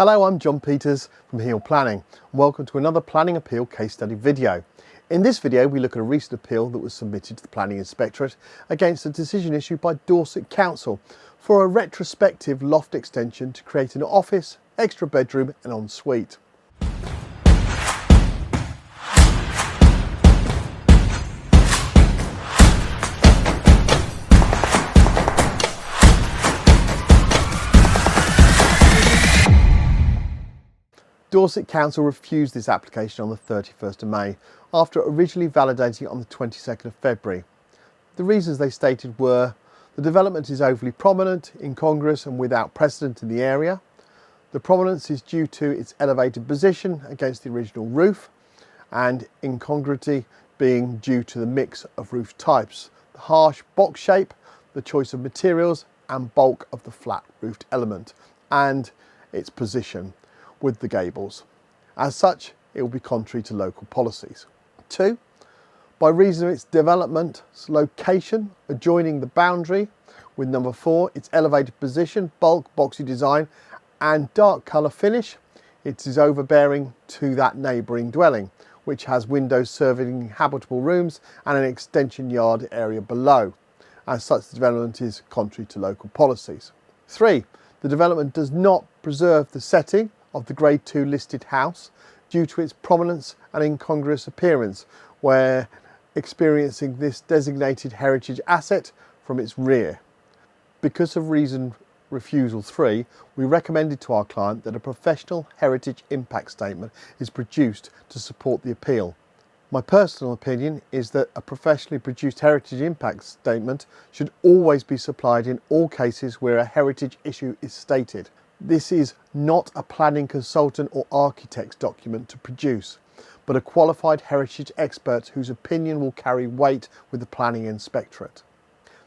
Hello, I'm John Peters from Heel Planning and welcome to another planning appeal case study video. In this video we look at a recent appeal that was submitted to the Planning Inspectorate against a decision issued by Dorset Council for a retrospective loft extension to create an office, extra bedroom and ensuite. Dorset Council refused this application on the 31st of May after originally validating it on the 22nd of February. The reasons they stated were the development is overly prominent, incongruous and without precedent in the area. The prominence is due to its elevated position against the original roof, and incongruity being due to the mix of roof types, the harsh box shape, the choice of materials and bulk of the flat roofed element and its position with the gables. As such, it will be contrary to local policies. 2. By reason of its development, location adjoining the boundary, with number 4, its elevated position, bulk, boxy design and dark colour finish, it is overbearing to that neighbouring dwelling, which has windows serving habitable rooms and an extension yard area below. As such, the development is contrary to local policies. 3. The development does not preserve the setting of the Grade 2 listed house due to its prominence and incongruous appearance, where experiencing this designated heritage asset from its rear. Because of reason refusal 3, we recommended to our client that a professional heritage impact statement is produced to support the appeal. My personal opinion is that a professionally produced heritage impact statement should always be supplied in all cases where a heritage issue is stated. This is not a planning consultant or architect's document to produce, but a qualified heritage expert whose opinion will carry weight with the Planning Inspectorate.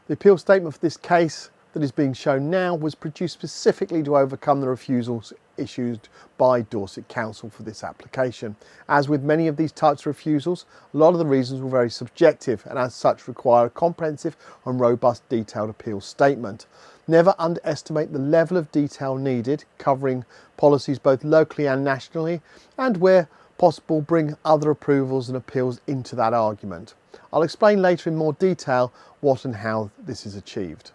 The appeal statement for this case that is being shown now was produced specifically to overcome the refusals issued by Dorset Council for this application. As with many of these types of refusals, a lot of the reasons were very subjective and as such require a comprehensive and robust detailed appeal statement. Never underestimate the level of detail needed, covering policies both locally and nationally, and where possible bring other approvals and appeals into that argument. I'll explain later in more detail what and how this is achieved.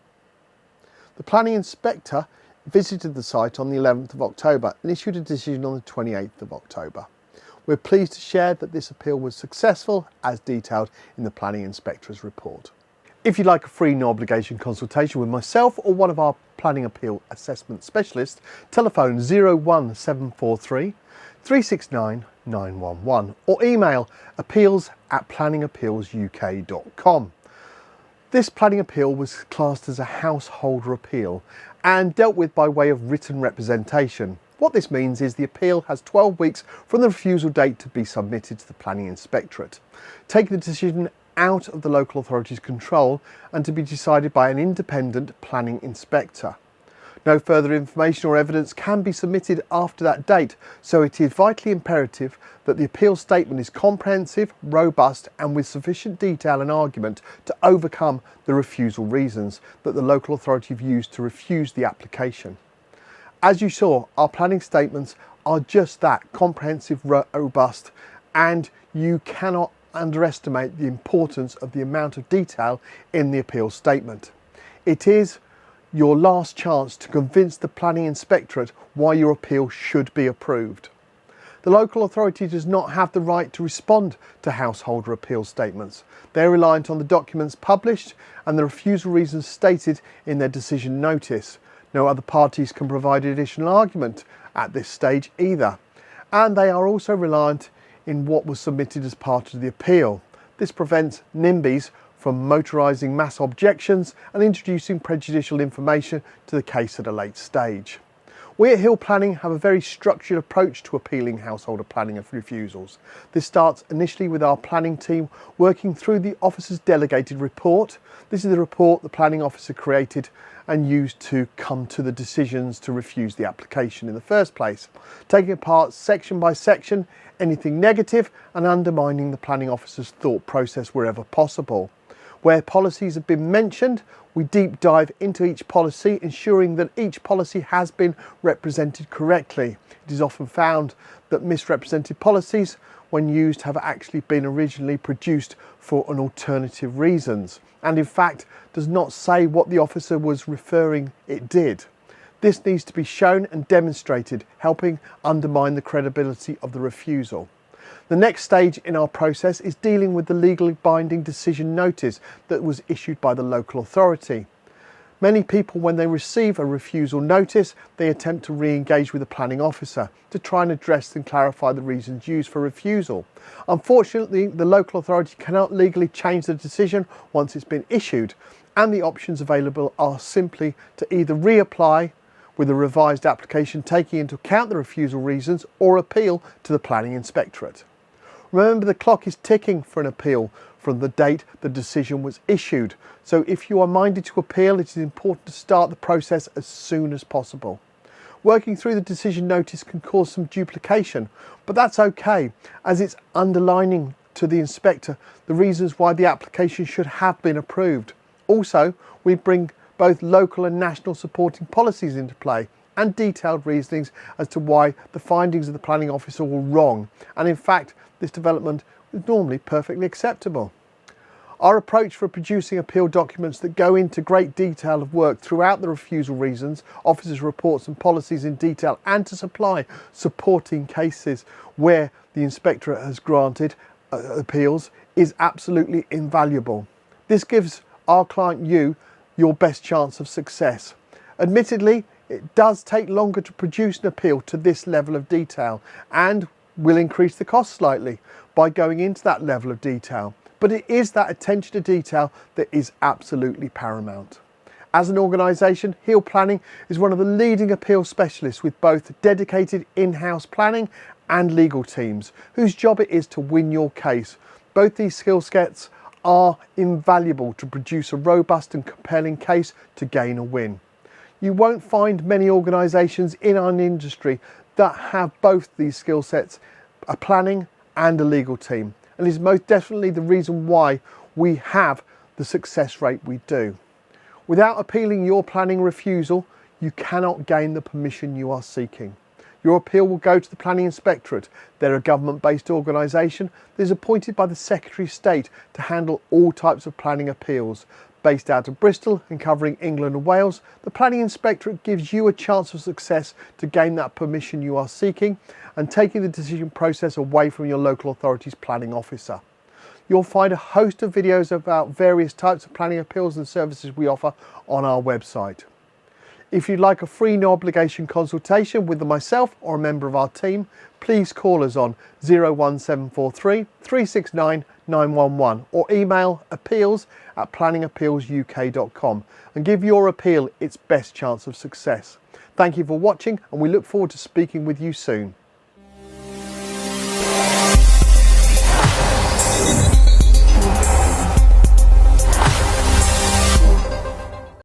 The Planning Inspector visited the site on the 11th of October and issued a decision on the 28th of October. We're pleased to share that this appeal was successful as detailed in the Planning Inspector's report. If you'd like a free no obligation consultation with myself or one of our planning appeal assessment specialists, telephone 01743 369 911 or email appeals@planningappealsuk.com. This planning appeal was classed as a householder appeal and dealt with by way of written representation. What this means is the appeal has 12 weeks from the refusal date to be submitted to the Planning Inspectorate, taking the decision out of the local authority's control and to be decided by an independent planning inspector. No further information or evidence can be submitted after that date, so it is vitally imperative that the appeal statement is comprehensive, robust and with sufficient detail and argument to overcome the refusal reasons that the local authority have used to refuse the application. As you saw, our planning statements are just that, comprehensive, robust, and you cannot underestimate the importance of the amount of detail in the appeal statement. It is your last chance to convince the Planning Inspectorate why your appeal should be approved. The local authority does not have the right to respond to householder appeal statements. They are reliant on the documents published and the refusal reasons stated in their decision notice. No other parties can provide additional argument at this stage either. And they are also reliant in what was submitted as part of the appeal. This prevents NIMBYs from motorising mass objections and introducing prejudicial information to the case at a late stage. We at Hill Planning have a very structured approach to appealing householder planning refusals. This starts initially with our planning team working through the officer's delegated report. This is the report the planning officer created and used to come to the decisions to refuse the application in the first place, taking apart section by section anything negative and undermining the planning officer's thought process wherever possible. Where policies have been mentioned, we deep dive into each policy, ensuring that each policy has been represented correctly. It is often found that misrepresented policies, when used, have actually been originally produced for an alternative reasons, and in fact does not say what the officer was referring it did. This needs to be shown and demonstrated, helping undermine the credibility of the refusal. The next stage in our process is dealing with the legally binding decision notice that was issued by the local authority. Many people, when they receive a refusal notice, they attempt to re-engage with the planning officer to try and address and clarify the reasons used for refusal. Unfortunately, the local authority cannot legally change the decision once it's been issued, and the options available are simply to either reapply with a revised application taking into account the refusal reasons, or appeal to the planning inspectorate. Remember, the clock is ticking for an appeal from the date the decision was issued. So if you are minded to appeal, it is important to start the process as soon as possible. Working through the decision notice can cause some duplication, but that's okay, as it's underlining to the inspector the reasons why the application should have been approved. Also, we bring both local and national supporting policies into play, and detailed reasonings as to why the findings of the planning officer were wrong, and in fact this development is normally perfectly acceptable. Our approach for producing appeal documents that go into great detail of work throughout the refusal reasons, officers' reports and policies in detail, and to supply supporting cases where the inspectorate has granted appeals is absolutely invaluable. This gives our client, you, your best chance of success. Admittedly, it does take longer to produce an appeal to this level of detail, and will increase the cost slightly by going into that level of detail. But it is that attention to detail that is absolutely paramount. As an organisation, Heal Planning is one of the leading appeal specialists with both dedicated in-house planning and legal teams, whose job it is to win your case. Both these skill sets are invaluable to produce a robust and compelling case to gain a win. You won't find many organisations in our industry that have both these skill sets, a planning and a legal team, and is most definitely the reason why we have the success rate we do. Without appealing your planning refusal, you cannot gain the permission you are seeking. Your appeal will go to the Planning Inspectorate. They're a government-based organisation that is appointed by the Secretary of State to handle all types of planning appeals. Based out of Bristol and covering England and Wales, the Planning Inspectorate gives you a chance of success to gain that permission you are seeking and taking the decision process away from your local authority's planning officer. You'll find a host of videos about various types of planning appeals and services we offer on our website. If you'd like a free no obligation consultation with myself or a member of our team, please call us on 01743 369 911 or email appeals@planningappealsuk.com and give your appeal its best chance of success. Thank you for watching, and we look forward to speaking with you soon.